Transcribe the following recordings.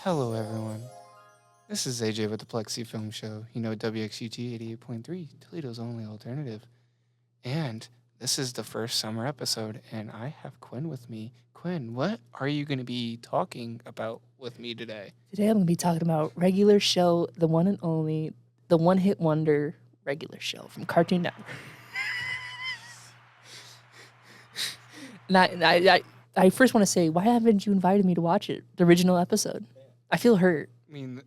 Hello, everyone. This is AJ with the Plexi Film Show. You know, WXUT 88.3, Toledo's only alternative. And this is the first summer episode, and I have Quinn with me. Quinn, what are you going to be talking about with me today? Today I'm going to be talking about regular show, the one and only, the one-hit wonder regular show from Cartoon Network. I first want to say, why haven't you invited me to watch it? The original episode. I feel hurt. I mean,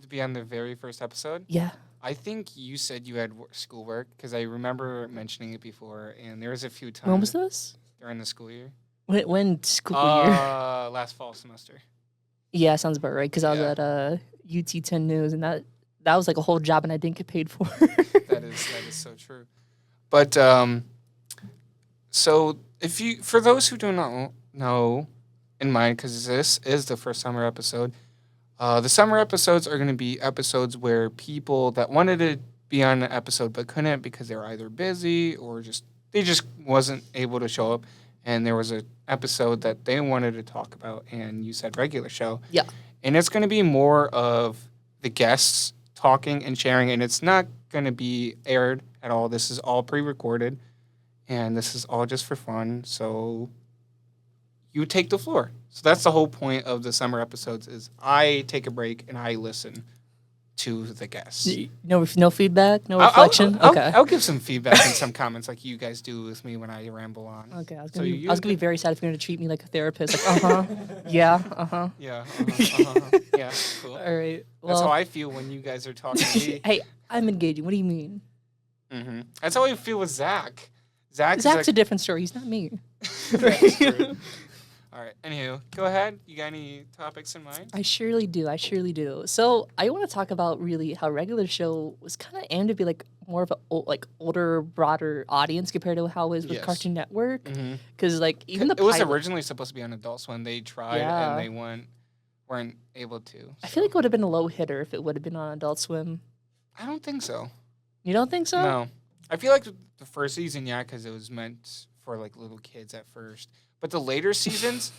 to be on the very first episode? Yeah. I think you said you had schoolwork, because I remember mentioning it before, and there was a few times. When was this? During the school year. When school year? Last fall semester. Yeah, sounds about right, because I was Yeah. at UT 10 News, and that was like a whole job, and I didn't get paid for. That is so true. But so for those who do not know in mind, because this is the first summer episode, the summer episodes are going to be episodes where people that wanted to be on an episode but couldn't because they were either busy or they just wasn't able to show up, and there was an episode that they wanted to talk about, and you said regular show. Yeah. And it's going to be more of the guests talking and sharing, and it's not going to be aired at all. This is all pre-recorded, and this is all just for fun. So you take the floor. So that's the whole point of the summer episodes is I take a break and I listen to the guests. No feedback, no reflection. Okay. I'll give some feedback and some comments like you guys do with me when I ramble on. Okay, I was gonna be very sad if you're gonna treat me like a therapist. Like, yeah, Yeah, yeah, cool. All right. Well, That's how I feel when you guys are talking to me. Hey, I'm engaging. What do you mean? Mm-hmm. That's how I feel with Zach. Zach's a different story. He's not me. That's true. All right. Anywho, go ahead. You got any topics in mind? I surely do. So I want to talk about really how regular show was kind of aimed to be like more of a older, broader audience compared to how it was with Yes. Cartoon Network. Mm-hmm. Because like even the It was pilot- originally supposed to be on Adult Swim. They tried Yeah. and they weren't able to. I feel like it would have been a low hitter if it would have been on Adult Swim. I don't think so. You don't think so? No. I feel like the first season, yeah, because it was meant for like little kids at first. But the later seasons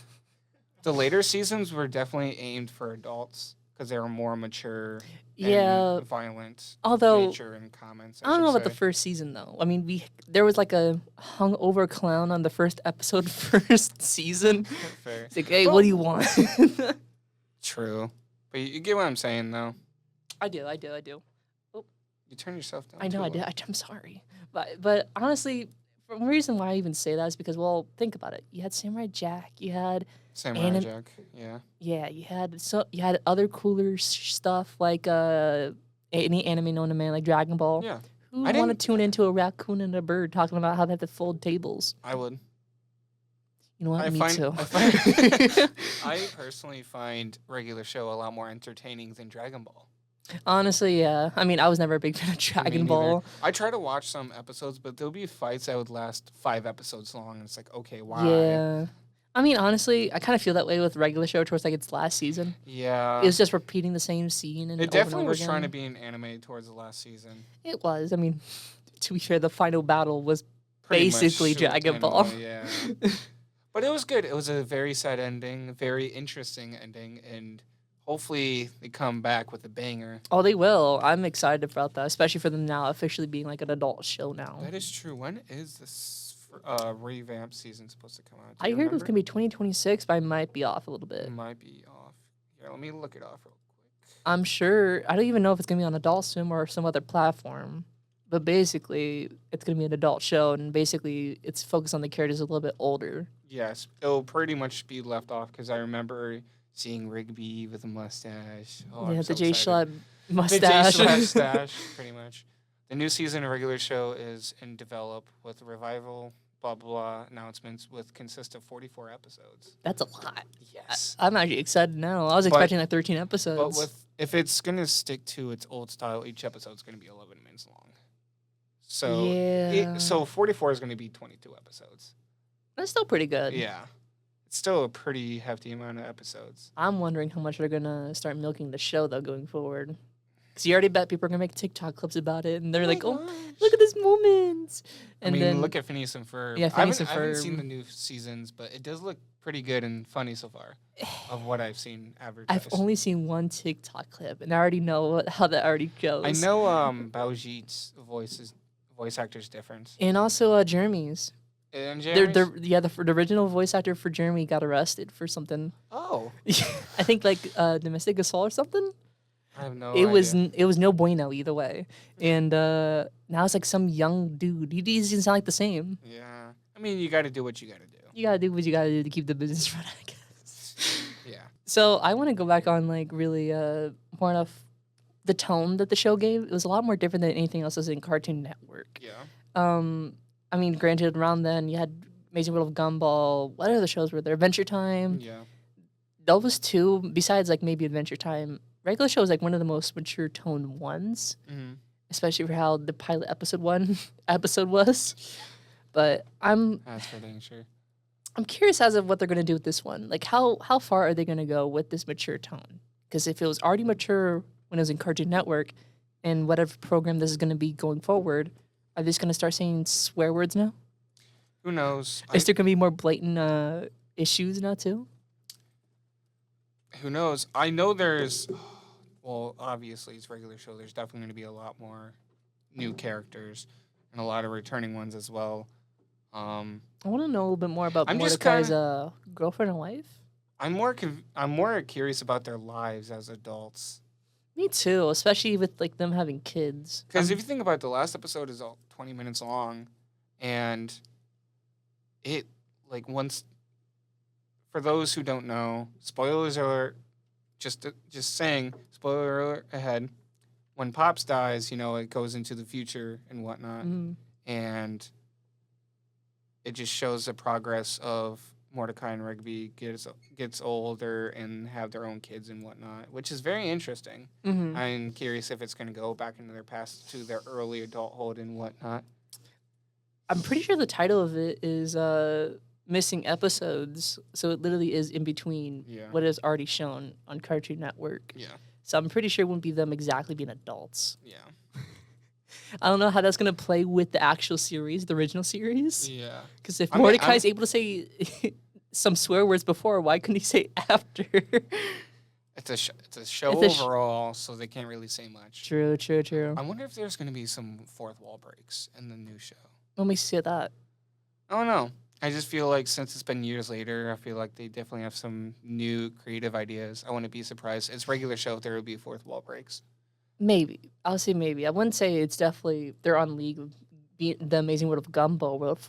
were definitely aimed for adults because they were more mature Yeah. and violent Although nature and comments. I don't know about the say. first season though. I mean, there was like a hungover clown on the first episode, first season. Fair. It's like, hey, what do you want? True. But you get what I'm saying, though. I do. You turn yourself down. I know too I did. low. I'm sorry, but honestly, the reason why I even say that is because, well, think about it. You had Samurai Jack. You had Samurai Jack, yeah. You had other cooler stuff like any anime known to man like Dragon Ball. Yeah, Who I want to didn't- tune into a raccoon and a bird talking about how they have to fold tables? I would. You know what? Me too. I personally find regular show a lot more entertaining than Dragon Ball. Honestly, yeah. I mean, I was never a big fan of Me Dragon neither. Ball. I try to watch some episodes, but there'll be fights that would last 5 episodes long, and it's like, okay, why? Yeah. I mean, honestly, I kind of feel that way with regular show towards like its last season. Yeah. It was just repeating the same scene and It over definitely and over was trying to again. be an anime towards the last season. It was. I mean, to be fair, the final battle was Pretty much basically shoot Dragon anime, Ball. Yeah. But it was good. It was a very sad ending, very interesting ending, and hopefully they come back with a banger. Oh, they will. I'm excited about that, especially for them now officially being like an adult show now. That is true. When is this revamped season supposed to come out? I heard it was going to be 2026, but I might be off a little bit. It might be off. Here, let me look it off real quick. I'm sure. I don't even know if it's going to be on Adult Swim or some other platform. But basically, it's going to be an adult show, and basically, it's focused on the characters a little bit older. Yes, it'll pretty much be left off because I remember seeing Rigby with a mustache. Oh, Yeah, I'm the so J excited. Schlab The mustache. J stash, pretty much. The new season of regular show is in develop with revival, blah, blah, blah, announcements consist of 44 episodes. That's a lot. Yes. I'm actually excited now. I was expecting like 13 episodes. But if it's going to stick to its old style, each episode's going to be 11 minutes long. So, Yeah. so 44 is going to be 22 episodes. That's still pretty good. Yeah. It's still a pretty hefty amount of episodes. I'm wondering how much they're going to start milking the show, though, going forward. Because you already bet people are going to make TikTok clips about it, and they're like, oh, look at this moment. And I mean, then look at Phineas and Ferb. Yeah, Phineas and I haven't Ferb. seen the new seasons, but it does look pretty good and funny so far, of what I've seen I've advertised. only seen one TikTok clip, and I already know how that already goes. I know Baoji's voice actor's difference. And also Jeremy's. And They're, Jeremy's? the original voice actor for Jeremy got arrested for something. Oh, I think like domestic assault or something. I have no It was idea. it was no bueno either way. And now it's like some young dude. He doesn't sound like the same. Yeah. I mean, you got to do what you got to do. You gotta do what you gotta do to keep the business running, I guess. Yeah. So I want to go back on like really more enough the tone that the show gave. It was a lot more different than anything else was in Cartoon Network. Yeah. I mean, granted, around then you had Amazing World of Gumball. What other shows were there? Adventure Time. Yeah. Those two, besides like maybe Adventure Time, regular show was like one of the most mature toned ones, especially for how the pilot episode was. But That's for dang sure. I'm curious as of what they're gonna do with this one. Like how far are they gonna go with this mature tone? Because if it was already mature when it was in Cartoon Network, and whatever program this is gonna be going forward, are they just gonna start saying swear words now? Who knows? Is there gonna be more blatant issues now too? Who knows? I know there's. Well, obviously, it's a regular show. There's definitely going to be a lot more new characters and a lot of returning ones as well. I want to know a little bit more about I'm just Mordecai's girlfriend and wife. I'm more curious about their lives as adults. Me too, especially with like them having kids. Because if you think about it, the last episode is all 20 minutes long, and it like once. For those who don't know, spoilers alert. Just saying, spoiler alert ahead. When Pops dies, it goes into the future and whatnot, and it just shows the progress of Mordecai and Rigby gets older and have their own kids and whatnot, which is very interesting. I'm curious if it's going to go back into their past to their early adulthood and whatnot. I'm pretty sure the title of it is missing episodes, so it literally is in between what is already shown on Cartoon Network. Yeah. So I'm pretty sure it wouldn't be them exactly being adults. Yeah. I don't know how that's gonna play with the actual series, the original series. Yeah. Because if Mordecai's able to say some swear words before, why couldn't he say after? It's a show overall, so they can't really say much. True. I wonder if there's going to be some fourth wall breaks in the new show. Let me see that. I don't know. I just feel like since it's been years later, I feel like they definitely have some new creative ideas. I wouldn't be surprised. It's regular show if there would be fourth wall breaks. Maybe. I'll say maybe. I wouldn't say it's definitely they're on league with the Amazing World of Gumball world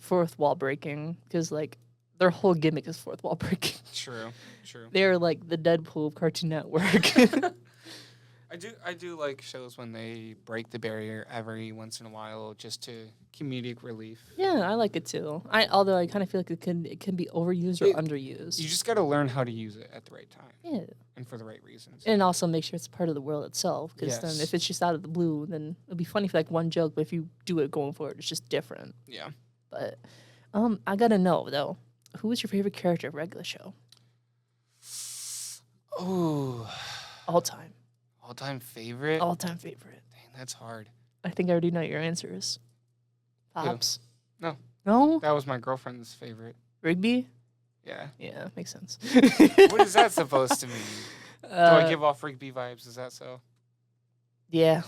fourth wall breaking, because like their whole gimmick is fourth wall breaking. True. They're like the Deadpool of Cartoon Network. I do like shows when they break the barrier every once in a while, just to comedic relief. Yeah, I like it too. Although I kind of feel like it can be overused or underused. You just got to learn how to use it at the right time. Yeah. And for the right reasons. And also make sure it's part of the world itself, because then if it's just out of the blue, then it'll be funny for like one joke, but if you do it going forward, it's just different. Yeah. But I gotta know though, who is your favorite character of regular show? Oh. All time. All-time favorite? All-time favorite. Dang, that's hard. I think I already know your answers. Pops? No. No? That was my girlfriend's favorite. Rigby? Yeah. Yeah, makes sense. What is that supposed to mean? Do I give off Rigby vibes? Is that so? Yeah.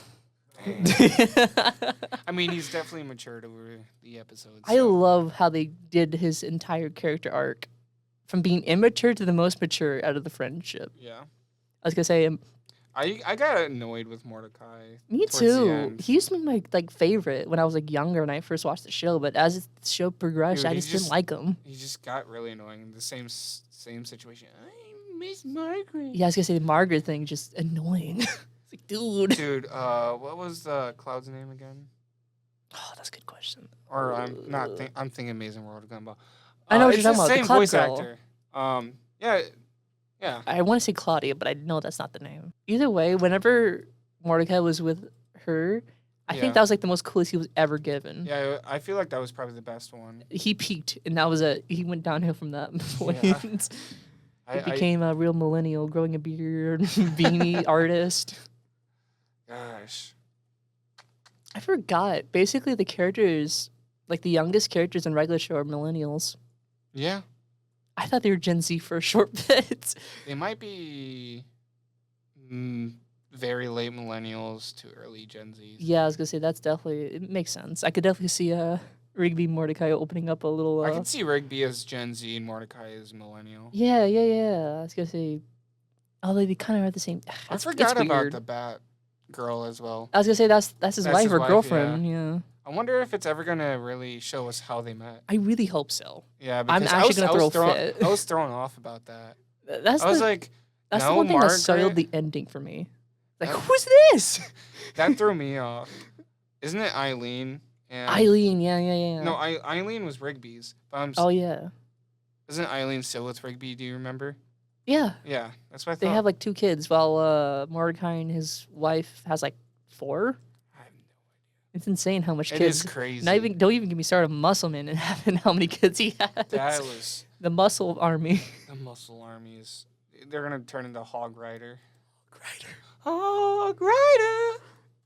I mean, he's definitely matured over the episodes. I love how they did his entire character arc. From being immature to the most mature out of the friendship. Yeah. I was going to say... I got annoyed with Mordecai. Me too. He used to be my favorite when I was younger when I first watched the show, but as the show progressed, I just didn't like him. He just got really annoying. The same situation. I miss Margaret. Yeah, I was gonna say the Margaret thing, just annoying. It's like, dude. Dude, what was Cloud's name again? Oh, that's a good question. Or I'm thinking Amazing World of Gumball. I know what you're talking about. It's the same Cloud voice girl. actor. Yeah. I want to say Claudia, but I know that's not the name. Either way, whenever Mordecai was with her, I think that was the most coolest he was ever given. Yeah, I feel like that was probably the best one. He peaked, and that was he went downhill from that point. Yeah. He became a real millennial, growing a beard, beanie artist. Gosh. I forgot. Basically, the characters, the youngest characters in regular show are millennials. Yeah. I thought they were Gen Z for a short bit. They might be very late millennials to early Gen Zs. Yeah, I was gonna say that's definitely it makes sense. I could definitely see Rigby Mordecai opening up a little. I could see Rigby as Gen Z and Mordecai as millennial. Yeah. I was gonna say, although they kind of are the same. I It's forgot about weird. the Bat girl as well. I was gonna say that's his That's wife his or wife, girlfriend. Yeah. I wonder if it's ever gonna really show us how they met. I really hope so. Yeah, I'm because actually gonna throw a thrown, fit. I was thrown off about that. That's I was the like, that's no, the one thing that soiled Margaret? the ending for me. Like, That- who's this? That threw me off. Isn't it Eileen? And Eileen. Yeah. No, Eileen was Rigby's. But Oh yeah. Isn't Eileen still with Rigby? Do you remember? Yeah. Yeah, that's what I thought. They have like 2 kids, while Mordecai and his wife has like 4. I have no It's insane how much idea. It kids. is crazy. Don't even get me started on Muscleman and having how many kids he has. That was The muscle army. the muscle armies. They're gonna turn into Hog Rider. Rider. Hog Rider.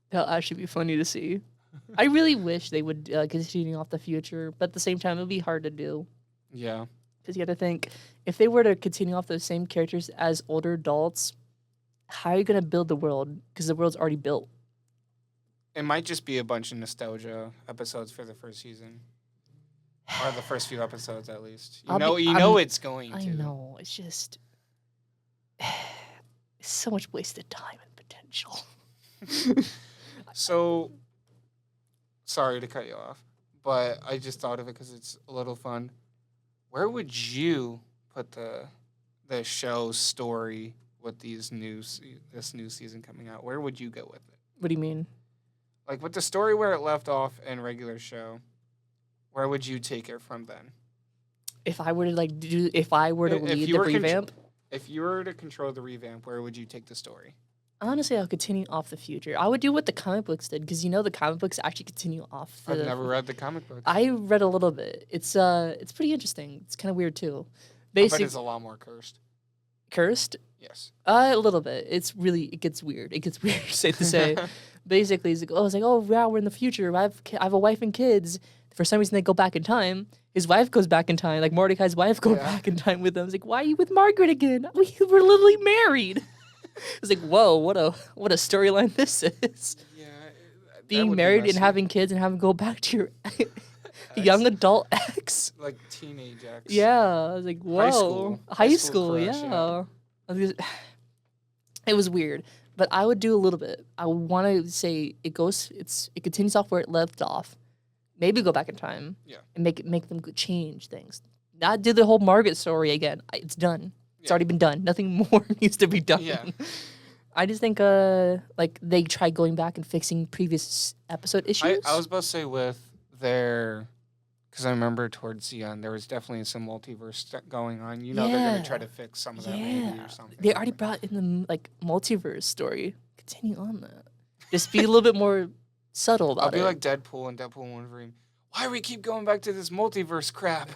That'll actually be funny to see. I really wish they would continue off the future, but at the same time, it would be hard to do. Yeah. Because you got to think, if they were to continue off those same characters as older adults, how are you going to build the world? Because the world's already built. It might just be a bunch of nostalgia episodes for the first season. Or the first few episodes, at least. You know it's going to. I know. It's just... It's so much wasted time and potential. So, sorry to cut you off, but I just thought of it because it's a little fun. Where would you put the show's story with this new season coming out? Where would you go with it? What do you mean? Like with the story where it left off in regular show, where would you take it from then? If I were to lead the revamp, if you were to control the revamp, where would you take the story? honestly, I'll continue off the future. I would do what the comic books did, because the comic books actually continue off. I've never read the comic book. I read a little bit. It's pretty interesting. It's kind of weird too. I bet Basically, it's a lot more cursed. cursed. Yes. A little bit. It gets weird. It gets weird, safe to say. Basically, it's like, oh yeah, we're in the future. I have a wife and kids. For some reason, they go back in time. His wife goes back in time. Like Mordecai's wife goes back in time with him. It's like, why are you with Margaret again? We were literally married. It's like, whoa, what a storyline this is. Yeah. Being married and having kids and having to go back to your young adult ex. Like teenage ex. Yeah, I was like, whoa, school. high High school, school crush, yeah. It was weird, but I would do a little bit. I would want to say it continues off where it left off. Maybe go back in time, and make them change things. Not do the whole Margaret story again. It's done. It's already been done. Nothing more needs to be done. Yeah. I just think like they tried going back and fixing previous episode issues. I was about to say with their, because I remember towards the end there was definitely some multiverse going on. They're gonna try to fix some of that maybe or something. They already brought in the multiverse story. Continue on that. Just be a little bit more subtle about it. I'll be like Deadpool and Deadpool and Wolverine. Why do we keep going back to this multiverse crap?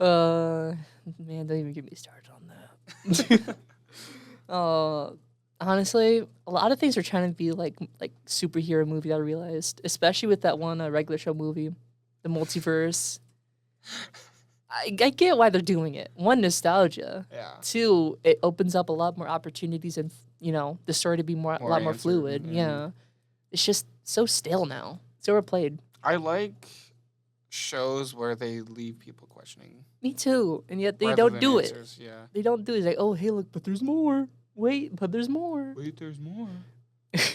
Man, don't even get me started on that. Honestly, a lot of things are trying to be like superhero movie. I realized, especially with that one regular show movie, the multiverse. I get why they're doing it. One, nostalgia. Yeah. 2, it opens up a lot more opportunities and the story to be a lot more answered, fluid. Yeah, it's just so stale now. So overplayed. I like shows where they leave people questioning. Me too, and yet they rather don't than do answers. it. Yeah. They don't do it. It's like, oh, hey, look, but there's more. Wait, but there's more. Wait, there's more. And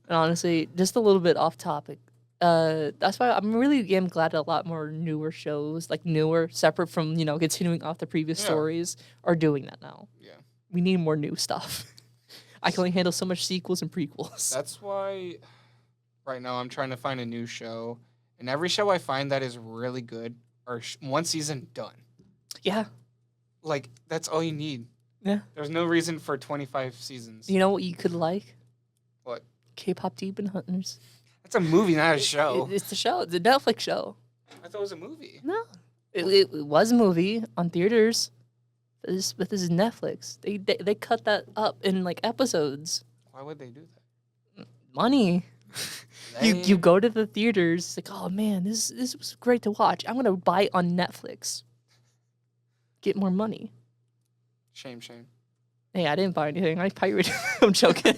honestly, just a little bit off topic. That's why I'm glad a lot more newer shows, like separate from continuing off the previous stories, are doing that now. Yeah. We need more new stuff. I can only handle so much sequels and prequels. That's why right now I'm trying to find a new show, and every show I find that is really good are one season done. Yeah. Like, that's all you need. Yeah. There's no reason for 25 seasons. You know what you could like? What? K-pop Demon Hunters. That's a movie, not a show. It's a show. It's a Netflix show. I thought it was a movie. No. It was a movie on theaters. But this is Netflix. They cut that up in episodes. Why would they do that? Money. You go to the theaters, it's like, oh man, this was great to watch. I'm gonna buy it on Netflix. Get more money. Shame. Hey, I didn't buy anything. I pirated. I'm joking.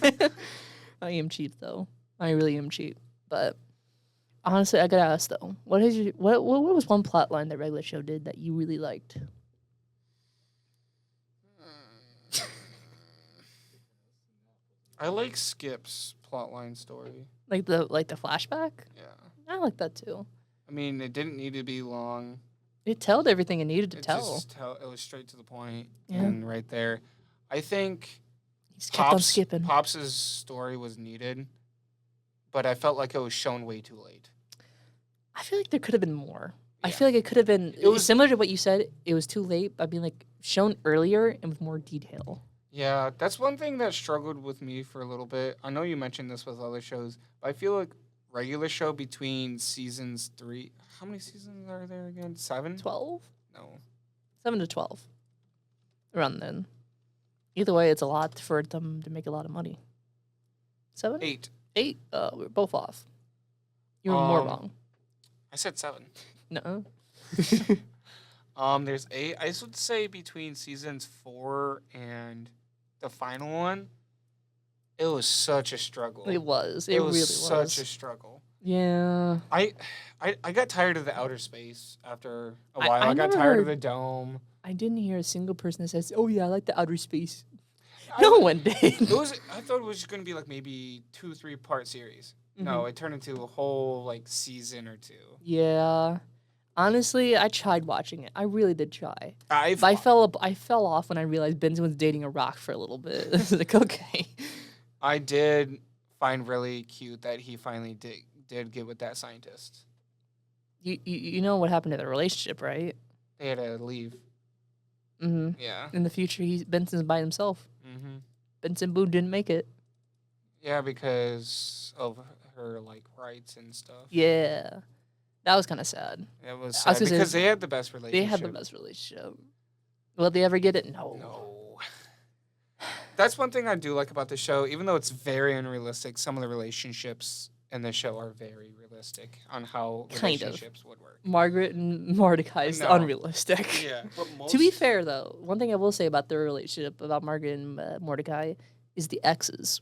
I am cheap though. I really am cheap. But honestly, I gotta ask though, what was one plot line that regular show did that you really liked? I like Skip's plotline story. Like the flashback? Yeah. I like that too. I mean, it didn't need to be long. It told everything it needed to tell. It was straight to the point, Yeah. and right there. I think He's kept on skipping. Pops' story was needed, but I felt like it was shown way too late. I feel like there could have been more. I Yeah. feel like it could have been. It was- similar to what you said. It was too late. But I mean, like shown earlier and with more detail. Yeah, that's one thing that struggled with me for a little bit. I know you mentioned this with other shows, but I feel like regular show between seasons 3. How many seasons are there again? 7? 12? No. 7 to 12. Around then. Either way, it's a lot for them to make a lot of money. 7? 8. 8? We're both off. You were more wrong. I said 7. No. There's 8. I would say between seasons 4 and the final one, it was such a struggle. It was. It It really was was. such a struggle. Yeah. I got tired of the outer space after a while. I I got never tired of heard- the dome. I didn't hear a single person that says, "Oh yeah, I like the outer space." I- No one did. I thought it was just gonna be like maybe 2-3 part series. No, it turned into a whole like season or 2. Yeah. Honestly, I tried watching it. I really did try. I But I fell off when I realized Benson was dating a rock for a little bit. I was like, okay. I did find really cute that he finally did get with that scientist. You know what happened to their relationship, right? They had to leave. Mm-hmm. Yeah. In the future, Benson's by himself. Mm-hmm. Benson Boone didn't make it. Yeah, because of her like rights and stuff. Yeah. That was kind of sad. It was I was sad gonna say, because they had the best relationship. They had the best relationship. Will they ever get it? No. No. That's one thing I do like about the show. Even though it's very unrealistic, some of the relationships in the show are very realistic on how Kind of. relationships would work. Margaret and Mordecai is No. unrealistic. Yeah. But most, To be fair, though, one thing I will say about their relationship, about Margaret and Mordecai, is the exes.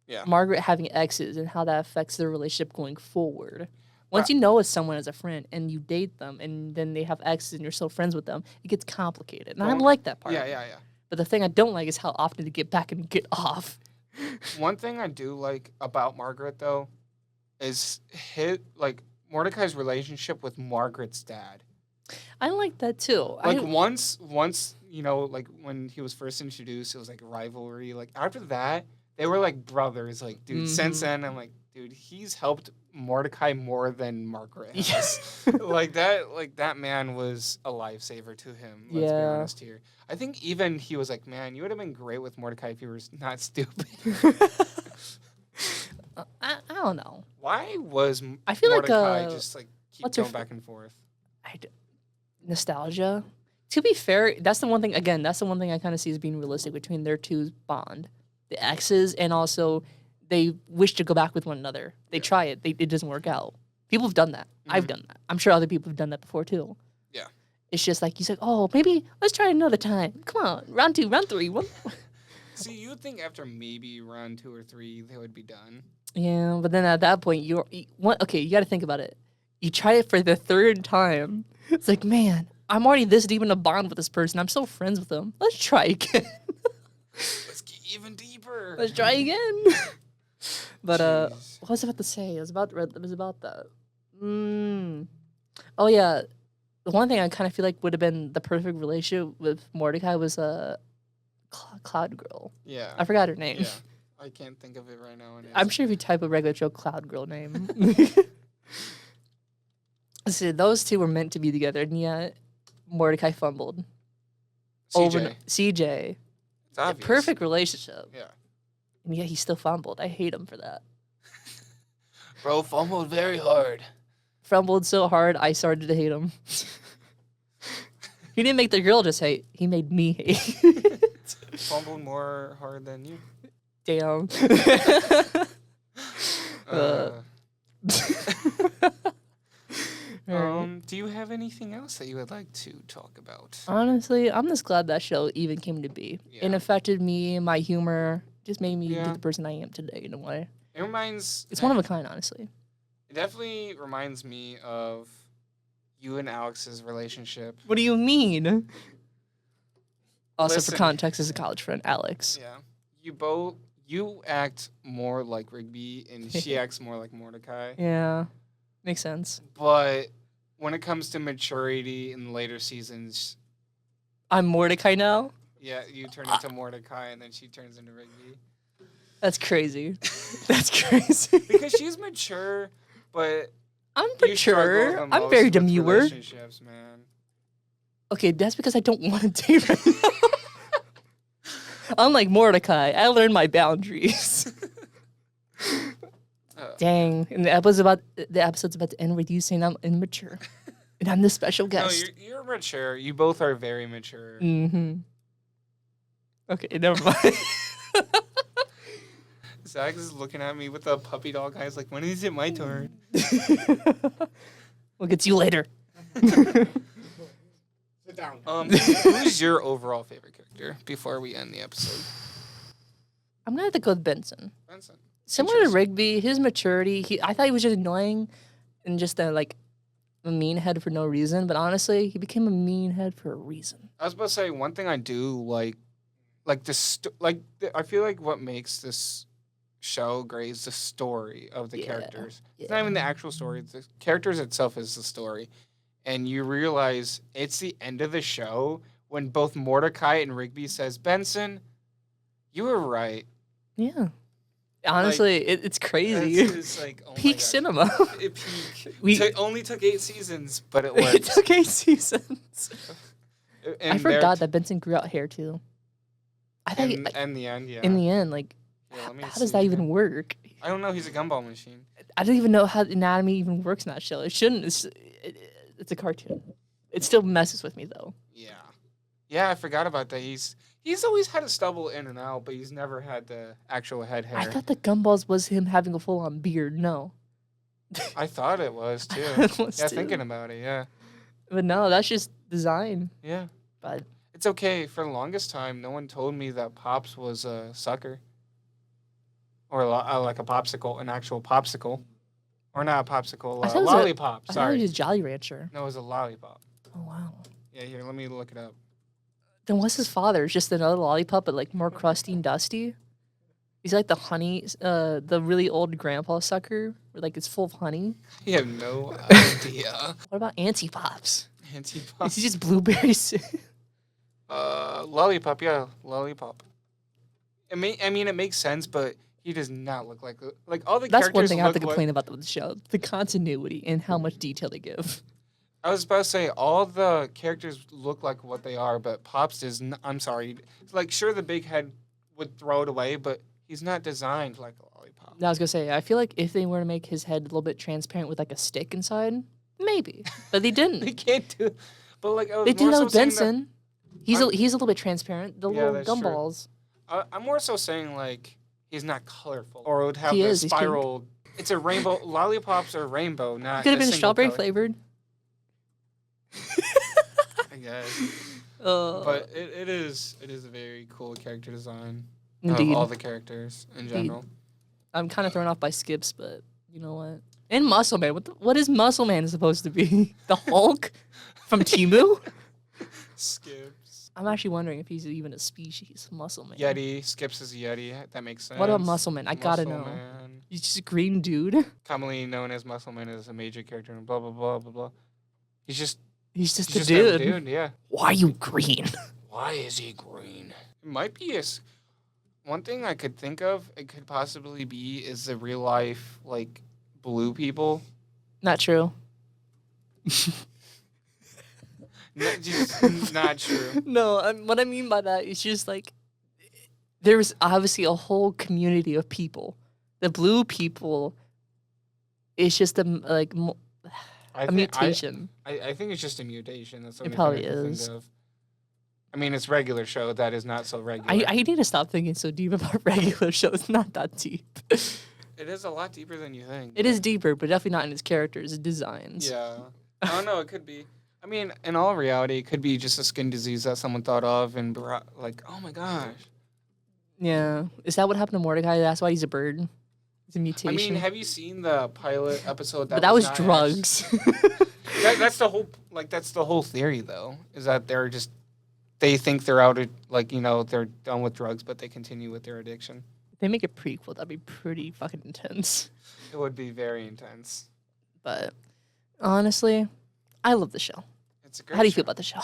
Yeah. Margaret having exes and how that affects their relationship going forward. Once Right. you know someone as a friend and you date them and then they have exes and you're still friends with them, it gets complicated. And I Well, like that part. Yeah. But the thing I don't like is how often they get back and get off. One thing I do like about Margaret though is Mordecai's relationship with Margaret's dad. I like that too. Like once like when he was first introduced, it was like a rivalry. Like after that, they were like brothers. Like dude, since then I'm like, dude, he's helped Mordecai more than Margaret has. Yes. like that man was a lifesaver to him. Let's be Yeah. honest here. I think even he was like, man, you would have been great with Mordecai if you were not stupid. I don't know. Why was I feel like, Mordecai just like keep what's her going back and forth? Nostalgia. To be fair, that's the one thing. Again, that's the one thing I kind of see as being realistic between their two bond, the exes, and also they wish to go back with one another. They try it. It doesn't work out. People have done that. I've done that. I'm sure other people have done that before too. Yeah. It's just like he's like, oh, maybe let's try another time. Come on, round 2, round 3. See, you would think after maybe round 2 or 3 they would be done. Yeah, but then at that point, you got to think about it. You try it for the 3rd time. It's like, man, I'm already this deep in a bond with this person. I'm still friends with them. Let's try again. Let's get even deeper. Let's try again. But Jeez. what was I about to say? It was about that. Oh yeah, the one thing I kind of feel like would have been the perfect relationship with Mordecai was Cloud Girl. Yeah. I forgot her name. Yeah. I can't think of it right now. I'm sure if you type a regular Joe Cloud Girl name. So those two were meant to be together, and yet Mordecai fumbled. CJ. CJ. It's obvious. Perfect relationship. Yeah. And yet he still fumbled. I hate him for that. Bro fumbled very hard. Fumbled so hard, I started to hate him. He didn't make the girl just hate. He made me hate. Fumbled more hard than you. Damn. Uh, Do you have anything else that you would like to talk about? Honestly, I'm just glad that show even came to be. Yeah. It affected me, my humor, just made me Yeah. be the person I am today in a way. It reminds. It's one of a kind, honestly. It definitely reminds me of you and Alex's relationship. What do you mean? Also, Listen. for context, as a college friend, Alex. Yeah. You act more like Rigby and she acts more like Mordecai. Yeah, makes sense. But when it comes to maturity in later seasons, I'm Mordecai now. yeah, you turn into Mordecai and then she turns into Rigby. That's crazy. That's crazy. Because she's mature, but I'm you struggle mature. the I'm most very with demure. relationships, man. Okay, that's because I don't want to date right now. Unlike Mordecai, I learned my boundaries. Dang, and the episode's about to end with you saying I'm immature, and I'm the special No, guest. you're mature. You both are very mature. Mm-hmm. Okay, never mind. Zach is looking at me with a puppy dog eyes like, when is it my turn? We'll get to you later. Sit down. Who's your overall favorite character before we end the episode? I'm gonna have to go with Benson. Benson. Similar to Interesting. Rigby, his maturity, I thought he was just annoying and just a mean head for no reason. But honestly, he became a mean head for a reason. I was about to say one thing I do I feel like what makes this show great is the story of the Yeah, characters. It's yeah. not even the actual story. The characters itself is the story. And you realize it's the end of the show when both Mordecai and Rigby says, Benson, you were right. Yeah. Honestly, it's crazy. It's like, oh my Peak God. cinema. It peaked. We- It only took 8 seasons, but it It worked. took 8 seasons. I And forgot that Benson grew out hair too. I thought in the end, yeah. in the end, Yeah, let me how does see that even here. work? I don't know. He's a gumball machine. I don't even know how anatomy even works in that show. It shouldn't. It's a cartoon. It still messes with me though. Yeah. Yeah, I forgot about that. He's always had a stubble in and out, but he's never had the actual head hair. I thought the Gumballs was him having a full on beard. No. I thought it was too. It was Yeah, too. thinking about it, yeah. But no, that's just design. Yeah. But It's okay. For the longest time, no one told me that Pops was a sucker. Or like a popsicle, an actual popsicle. Or not a popsicle, I a thought it was a- lollipop. I thought Sorry. he was Jolly Rancher. No, it was a lollipop. Oh wow. Yeah, here, let me look it up. Then what's his father? It's just another lollipop, but more crusty and dusty. He's like the honey, the really old grandpa sucker, where it's full of honey. I have no idea. What about Auntie Pops? Anti-pop. Is he just blueberries? Lollipop, yeah, lollipop. I mean, it makes sense, but he does not look like all the That's characters. one thing I have to look complain about with the show: the continuity and how much detail they give. I was about to say all the characters look like what they are, but Pops does. I'm sorry, sure the big head would throw it away, but he's not designed like a lollipop. I was gonna say, I feel like if they were to make his head a little bit transparent with a stick inside, maybe, but they They didn't. can't do. But I was They do more that so with saying that- Benson. He's a little bit transparent. The Yeah, little that's true. gumballs. I'm more so saying he's not colorful or would have He the is, he's pink. spiral. It's a rainbow. Lollipops are rainbow, not. Could have a been single strawberry color, flavored. I guess. Uh, But it is a very cool character design indeed, of all the characters in general. I'm kind of thrown off by Skips, but you know what? And Muscle Man. What is Muscle Man supposed to be? The Hulk from Timu? Skips. I'm actually wondering if he's even a species. Muscle Man. Yeti. Skips is a Yeti. That makes sense. What about Muscle Man? I gotta Muscle know. Man. He's just a green dude. Commonly known as Muscle Man, is a major character and blah blah blah blah blah. He's just He's just he's a just dude. a dude. Yeah. Why are you green? Why is he green? It might be one thing I could think of. It could possibly be is the real life blue people. Not true. Just not true. No, what I mean by that is just there's obviously a whole community of people. The blue people is just a mutation. I think it's just a mutation. That's the It only probably thing I can is. think of. I mean, it's regular show that is not so regular. I need to stop thinking so deep about regular shows. Not that deep. it is a lot deeper than you think. It is deeper, but definitely not in its characters, its designs. Yeah. I don't know. It could be. I mean, in all reality, it could be just a skin disease that someone thought of and brought, like, oh my gosh. Yeah. Is that what happened to Mordecai? That's why he's a bird? It's a I mutation. mean, have you seen the pilot episode? but that was not drugs. that's the whole that's the whole theory though, is that they think they're out of they're done with drugs, but they continue with their addiction. If they make a prequel, that'd be pretty fucking intense. It would be very intense. But honestly, I love the show. It's a great How do you show. feel about the show?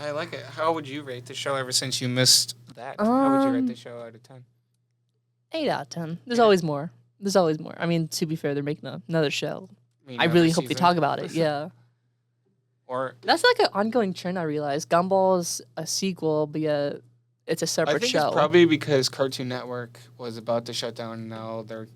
I like it. How would you rate the show ever since you missed that? How would you rate the Um, show out of 10? 8 out of 10. There's Yeah. always more. There's always more. I mean, to be fair, they're making another show. mean, I another really hope they season? talk about it. Yeah. Or That's like an ongoing trend, I realized. Gumball's a sequel, but yeah, it's a I separate think show. it's probably because Cartoon Network was about to shut down and now they're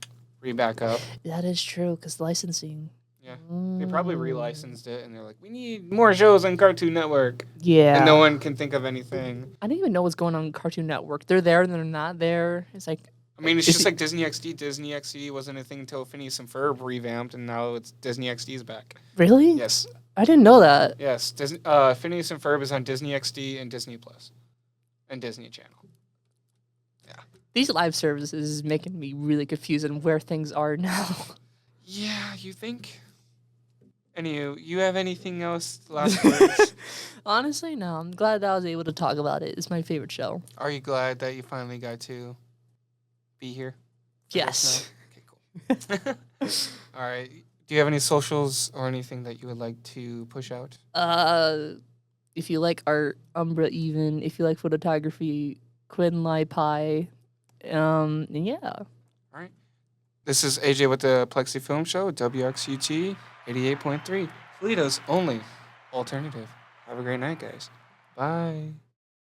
back up. That is true, because licensing. Yeah. They probably relicensed it and they're like, we need more shows on Cartoon Network. Yeah. And no one can think of anything. I don't even know what's going on in Cartoon Network. They're there and they're not there. It's like, I mean, it's Is just it- like Disney XD. Disney XD wasn't a thing until Phineas and Ferb revamped, and now it's Disney XD's back. really? Yes, I didn't know that. yes. Disney, Phineas and Ferb is on Disney XD and Disney Plus, and Disney Channel. These live services is making me really confused on where things are now. Yeah, you think? And you have anything else? Last words? Honestly, no. I'm glad that I was able to talk about it. It's my favorite show. Are you glad that you finally got to be here? Let us Yes. know. Okay, cool. All right. Do you have any socials or anything that you would like to push out? If you like art, Umbra Even. If you like photography, Quinn Pie. And yeah. All right. This is AJ with the Plexi Film Show, WXUT 88.3, Toledo's only alternative. Have a great night, guys. Bye.